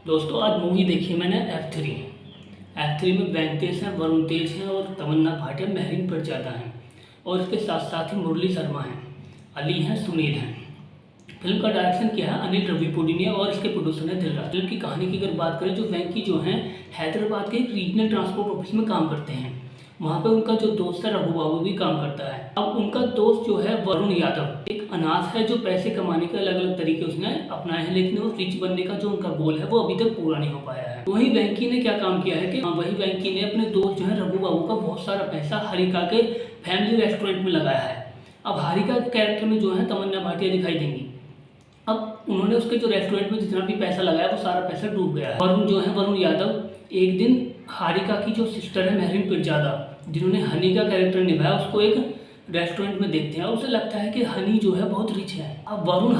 दोस्तों आज मूवी देखी है मैंने F3 में वेंकटेश हैं, वरुण तेज हैं और तमन्ना भाटिया, महरीन प्रजादा हैं और इसके साथ साथ ही मुरली शर्मा हैं, अली हैं, सुनील हैं। फिल्म का डायरेक्शन किया है अनिल रविपुडी ने और इसके प्रोड्यूसर है दिलराज। फिल्म की कहानी की अगर बात करें, जो वेंकी जो हैं हैदराबाद के एक रीजनल ट्रांसपोर्ट ऑफिस में काम करते हैं। वहाँ पे उनका जो दोस्त है रघु बाबू भी काम करता है। अब उनका दोस्त जो है वरुण यादव एक अनाथ है जो पैसे कमाने के अलग अलग तरीके उसने अपनाए हैं, लेकिन वो रिच बनने का जो उनका गोल है वो अभी तक पूरा नहीं हो पाया है। वहीं वेंकी ने क्या काम किया है कि वही वेंकी ने अपने दोस्त जो है रघु बाबू का बहुत सारा पैसा हारिका के फैमिली रेस्टोरेंट में लगाया है। अब हारिका के कैरेक्टर में जो है तमन्ना भाटिया दिखाई देंगी। अब उन्होंने उसके जो रेस्टोरेंट में जितना भी पैसा लगाया वो सारा पैसा डूब गया है। वरुण जो है वरुण यादव एक दिन हारिका की जो सिस्टर है महरीन प्रजादा, जिन्होंने हनी का कैरेक्टर निभाया, उसको एक रेस्टोरेंट में देखते हैं और उसे लगता है कि हनी जो है बहुत रिच है। अब वरुण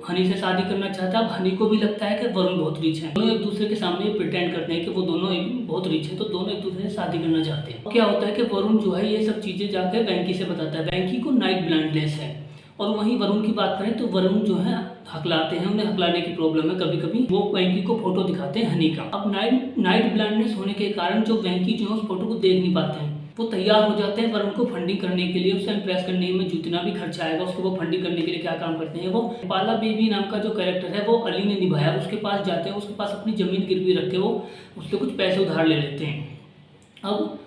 हनी से शादी करना चाहता है। अब हनी को भी लगता है कि वरुण बहुत रिच है। दोनों एक दूसरे के सामने प्रिटेंड करते हैं कि वो दोनों बहुत रिच है, तो दोनों एक दूसरे से शादी करना चाहते हैं। क्या होता है कि वरुण जो है ये सब चीज़ें जाकर वेंकी से बताता है। वेंकी को नाइट ब्लाइंडनेस है। और वहीं वरुण की बात करें तो वरुण जो है हकलाते हैं, उन्हें हकलाने की प्रॉब्लम है। कभी कभी वो वेंकी को फोटो दिखाते हैं हनी का। अब नाइट ब्लाइंडनेस होने के कारण जो वेंकी जो है उस फोटो को देख नहीं पाते हैं। वो तैयार हो जाते हैं वरुण को फंडिंग करने के लिए, उसे इम्प्रेस करने में जितना भी खर्चा आएगा उसको वो फंडिंग करने के लिए क्या काम करते हैं, वो पाला बेबी नाम का जो कैरेक्टर है वो अली ने निभाया। उसके पास जाते हैं, उसके पास अपनी जमीन गिरवी रख के वो उससे कुछ पैसे उधार ले लेते हैं। अब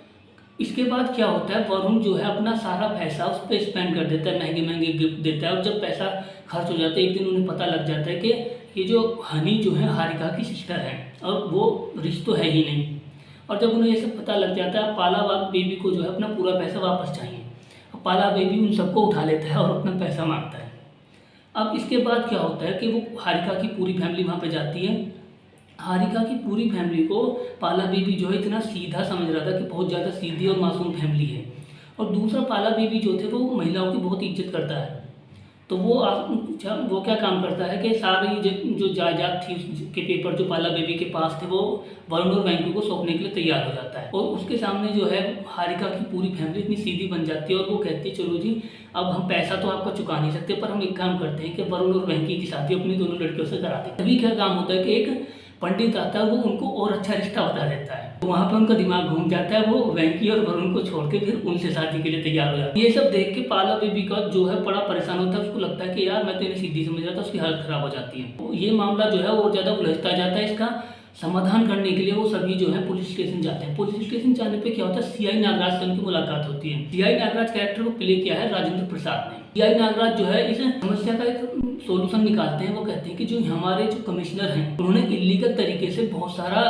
इसके बाद क्या होता है, वरुण जो है अपना सारा पैसा उस पर स्पेंड कर देता है, महंगे महंगे गिफ्ट देता है। और जब पैसा खर्च हो जाता है, एक दिन उन्हें पता लग जाता है कि ये जो हनी जो है हारिका की सिस्टर है और वो रिश्ता तो है ही नहीं। और जब उन्हें ये सब पता लग जाता है, पाला बेबी को जो है अपना पूरा पैसा वापस चाहिए। अब पाला बेबी उन सबको उठा लेता है और अपना पैसा मांगता है। अब इसके बाद क्या होता है कि वो हारिका की पूरी फैमिली वहाँ पे जाती है। हारिका की पूरी फैमिली को पाला बेबी जो है इतना सीधा समझ रहा था कि बहुत ज़्यादा सीधी और मासूम फैमिली है। और दूसरा पाला बेबी जो थे वो महिलाओं की बहुत इज्जत करता है। तो वो क्या काम करता है कि सारी जो जायदाद थी उसके पेपर जो पाला बेबी के पास थे वो वरुण और वेंकी को सौंपने के लिए तैयार हो जाता है। और उसके सामने जो है हारिका की पूरी फैमिली इतनी सीधी बन जाती है और वो कहती है चलो जी अब हम पैसा तो आपका चुका नहीं सकते, पर हम एक काम करते हैं कि वरुण और वेंकी की शादी अपनी दोनों लड़कियों से कराते हैं। तभी क्या काम होता है कि एक पंडित आता है, वो उनको और अच्छा रिश्ता बता देता है। तो वहाँ पर उनका दिमाग घूम जाता है, वो वेंकी और वरुण को छोड़ के फिर उनसे शादी के लिए तैयार हो जाता है। ये सब देख के पाला बेबी का जो है बड़ा परेशान होता है। उसको लगता है कि यार मैं तो इन्हें सीधी समझ रहा था, उसकी हालत खराब हो जाती है। तो ये मामला जो है और ज़्यादा उलझता जाता है। इसका समाधान करने के लिए वो सभी जो है पुलिस स्टेशन जाते हैं। पुलिस स्टेशन जाने पे क्या होता है, सीआई नागराज से उनकी मुलाकात होती है। सीआई नागराज कैरेक्टर को प्ले किया है राजेंद्र प्रसाद ने। सीआई नागराज जो है इस समस्या का एक सोल्यूशन निकालते हैं। वो कहते हैं कि जो हमारे जो कमिश्नर हैं उन्होंने इलीगल तरीके से बहुत सारा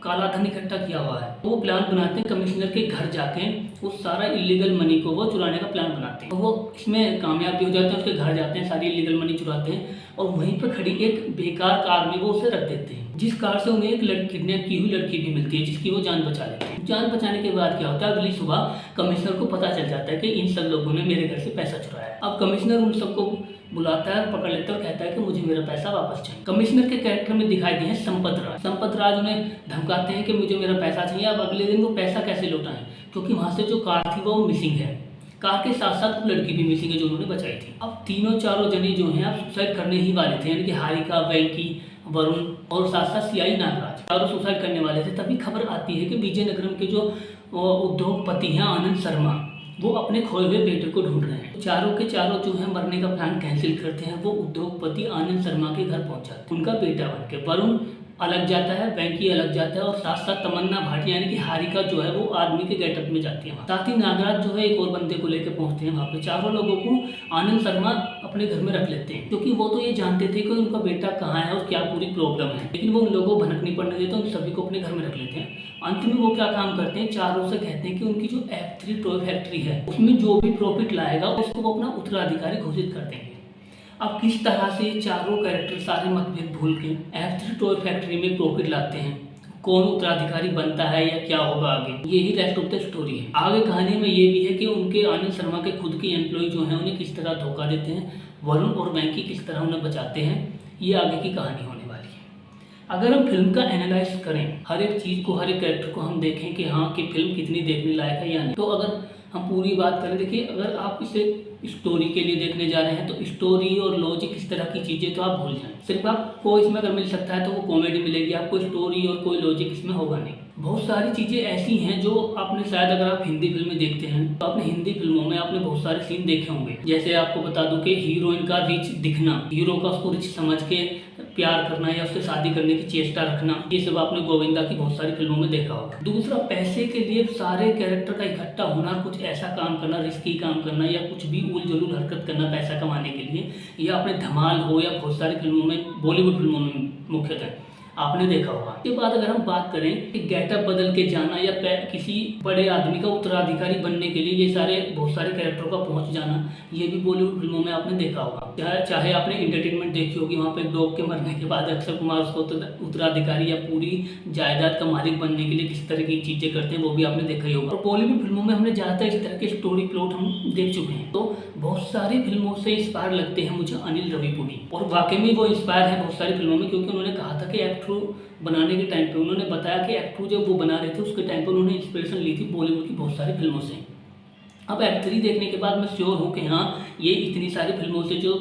काला धन इकट्ठा किया हुआ है। तो वो प्लान बनाते हैं कमिश्नर के घर जाके उस सारा इलीगल मनी को वो चुराने का प्लान बनाते हैं। तो वो इसमें कामयाब भी हो जाते हैं, उसके घर जाते हैं, सारी इलीगल मनी चुराते हैं और वहीं पर खड़ी एक बेकार कार में वो उसे रख देते हैं, जिस कार से उन्हें एक किडनैप की हुई लड़की भी मिलती है जिसकी वो जान बचा लेते हैं। जान बचाने के बाद क्या होता है, अगली सुबह कमिश्नर को पता चल जाता है कि इन सब लोगों ने मेरे घर से पैसा चुराया है। अब कमिश्नर उन सबको बुलाता है, पकड़ लेता है और कहता है कि मुझे मेरा पैसा वापस चाहिए। कमिश्नर के कैरेक्टर में दिखाई दिए हैं संपत राज उन्हें धमकाते हैं कि मुझे मेरा पैसा चाहिए। अब अगले दिन वो पैसा कैसे लौटाएं, क्योंकि वहाँ से जो कार थी वो मिसिंग है। कार के साथ साथ लड़की भी मिसिंग है जो उन्होंने बचाई थी। अब तीनों चारों जने जो हैं अब सुसाइड करने ही वाले थे, यानी कि हारिका, वेंकी, वरुण और साथ साथ सीआई नागराज चारों सुसाइड करने वाले थे। तभी खबर आती है कि विजयनगरम के जो उद्योगपति हैं आनंद शर्मा, वो अपने खोए हुए बेटे को ढूंढ रहे हैं। चारों के चारों जो है मरने का प्लान कैंसिल करते हैं। वो उद्योगपति आनंद शर्मा के घर पहुंच जाते हैं उनका बेटा बन के। वरुण अलग जाता है, वेंकी अलग जाता है और साथ साथ तमन्ना भाटिया यानी कि हारिका जो है वो आदमी के गेटअप में जाती है। साथ ही नागराज जो है एक और बंदे को लेकर पहुंचते हैं वहाँ पे। चारों लोगों को आनंद शर्मा अपने घर में रख लेते हैं, क्योंकि वो तो ये जानते थे कि उनका बेटा कहाँ है और क्या पूरी प्रॉब्लम है, लेकिन वो उन लोगों को भनक नहीं पड़ने देते, उन सभी को अपने घर में रख लेते हैं। अंत में वो क्या काम करते हैं, चारों से कहते हैं कि उनकी जो F3 टॉय फैक्ट्री है उसमें जो भी प्रॉफिट लाएगा उसको वो अपना उत्तराधिकारी घोषित कर देंगे। अब किस तरह से चारों कैरेक्टर सारे मतभेद भूल के F3 टॉय फैक्ट्री में प्रॉफिट लाते हैं, कौन उत्तराधिकारी बनता है या क्या होगा आगे, यही रेस्ट ऑफ द स्टोरी है। आगे कहानी में ये भी है कि उनके आनंद शर्मा के खुद के एम्प्लॉय जो हैं उन्हें किस तरह धोखा देते हैं, वरुण और वेंकी किस तरह उन्हें बचाते हैं, ये आगे की कहानी होने वाली है। अगर हम फिल्म का एनालाइज करें, हर एक चीज़ को, हर एक कैरेक्टर को हम देखें कि हाँ कि फिल्म कितनी देखने लायक है या नहीं, तो अगर हम पूरी बात करें, देखिए अगर आप इसे स्टोरी के लिए देखने जा रहे हैं तो स्टोरी और लॉजिक इस तरह की चीज़ें तो आप भूल जाएं। सिर्फ आपको इसमें अगर मिल सकता है तो वो कॉमेडी मिलेगी, आपको स्टोरी और कोई लॉजिक इसमें होगा नहीं। बहुत सारी चीज़ें ऐसी हैं जो आपने शायद अगर आप हिंदी फिल्में देखते हैं तो आपने हिंदी फिल्मों में आपने बहुत सारे सीन देखे होंगे। जैसे आपको बता दूं कि हीरोइन का रिच दिखना, हीरो का उसको रिच समझ के प्यार करना या उससे शादी करने की चेष्टा रखना, ये सब आपने गोविंदा की बहुत सारी फिल्मों में देखा होगा। दूसरा, पैसे के लिए सारे कैरेक्टर का इकट्ठा होना, कुछ ऐसा काम करना, रिस्की काम करना या कुछ भी उल जलूल हरकत करना पैसा कमाने के लिए, या आपने धमाल हो या बहुत सारी फिल्मों में, बॉलीवुड फिल्मों में मुख्यतः आपने देखा होगा। इसके बाद अगर हम बात करें कि गेटअप बदल के जाना या किसी बड़े आदमी का उत्तराधिकारी बनने के लिए ये सारे बहुत सारे कैरेक्टरों का पहुंच जाना, ये भी बॉलीवुड फिल्मों में आपने देखा होगा। चाहे आपने एंटरटेनमेंट देखी होगी, वहाँ पे डॉग के मरने के बाद अक्षय कुमार उसको उत्तराधिकारी या पूरी जायदाद का मालिक बनने के लिए किस तरह की चीज़ें करते हैं वो भी आपने देखा ही होगा। और बॉलीवुड फिल्मों में हमने ज़्यादातर इस तरह के स्टोरी प्लॉट हम देख चुके हैं। तो बहुत सारी फिल्मों से इंस्पायर लगते हैं मुझे अनिल रविपुरी, और वाकई में वो इंस्पायर है बहुत सारी फिल्मों में, क्योंकि उन्होंने कहा था कि एक्ट टू बनाने के टाइम पे उन्होंने बताया कि एक्ट टू जब वो बना रहे थे उसके टाइम पे उन्होंने इंस्पिरेशन ली थी बॉलीवुड की बहुत सारी फिल्मों से। अब एक्ट 3 देखने के बाद मैं श्योर हूँ कि हाँ, ये इतनी सारी फिल्मों से जो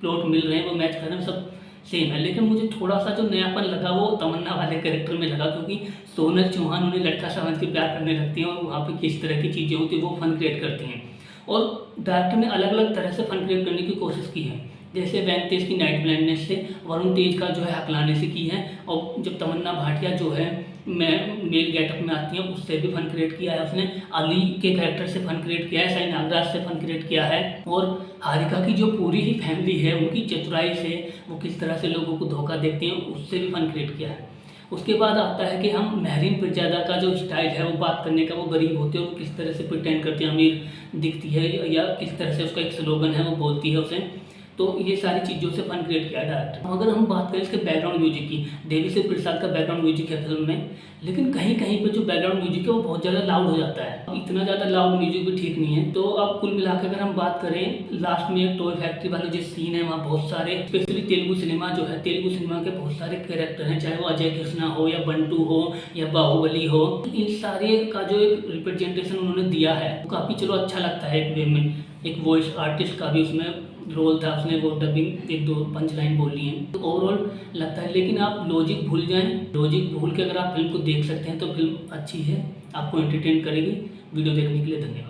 प्लॉट मिल रहे हैं वो मैच कर रहे हैं, सब सेम है। लेकिन मुझे थोड़ा सा जो नयापन लगा वो तमन्ना वाले कैरेक्टर में लगा, क्योंकि सोनल चौहान उन्हें लड़का समझ के प्यार करने लगती हैं और वहाँ पे किस तरह की चीज़ें होती है वो फन क्रिएट करती हैं। और डायरेक्टर ने अलग अलग तरह से फन क्रिएट करने की कोशिश की है। जैसे वेंकटेश की नाइट ब्लाइंडनेस से, वरुण तेज का जो है हकलाने से की है, और जब तमन्ना भाटिया जो है मेल गेटअप में आती है उससे भी फन क्रिएट किया है उसने। अली के कैरेक्टर से फन क्रिएट किया है, साई नागराज से फन क्रिएट किया है, और हारिका की जो पूरी ही फैमिली है उनकी चतुराई से वो किस तरह से लोगों को धोखा देते हैं उससे भी फन क्रिएट किया है। उसके बाद आता है कि हम महरीन पिरजादा का जो स्टाइल है वो बात करने का, वो गरीब होते हैं और किस तरह से प्रिटेंड करते हैं अमीर दिखती है, या किस तरह से उसका एक स्लोगन है वो बोलती है उसे। तो ये सारी चीज़ों से फन क्रिएट किया डायरेक्टर। अगर हम बात करें इसके बैकग्राउंड म्यूजिक की, देवी प्रसाद का बैकग्राउंड म्यूजिक है फिल्म में, लेकिन कहीं कहीं पे जो बैकग्राउंड म्यूजिक है वो बहुत ज़्यादा लाउड हो जाता है। इतना ज़्यादा लाउड म्यूजिक भी ठीक नहीं है। तो अब कुल मिलाकर अगर हम बात करें, लास्ट में एक टॉय फैक्ट्री वाला जो सीन है वहाँ बहुत सारे, स्पेशली तेलुगु सिनेमा जो है, तेलुगु सिनेमा के बहुत सारे कैरेक्टर हैं, चाहे वो अजय कृष्णा हो या बंटू हो या बाहुबली हो, इन सारे का जो एक रिप्रेजेंटेशन उन्होंने दिया है वो काफ़ी चलो अच्छा लगता है एक वे में। एक वॉइस आर्टिस्ट का भी उसमें रोल था, उसने वो डबिंग एक दो पंच लाइन बोली है, तो ओवरऑल लगता है। लेकिन आप लॉजिक भूल जाएं, लॉजिक भूल के अगर आप फिल्म को देख सकते हैं तो फिल्म अच्छी है, आपको एंटरटेन करेगी। वीडियो देखने के लिए धन्यवाद।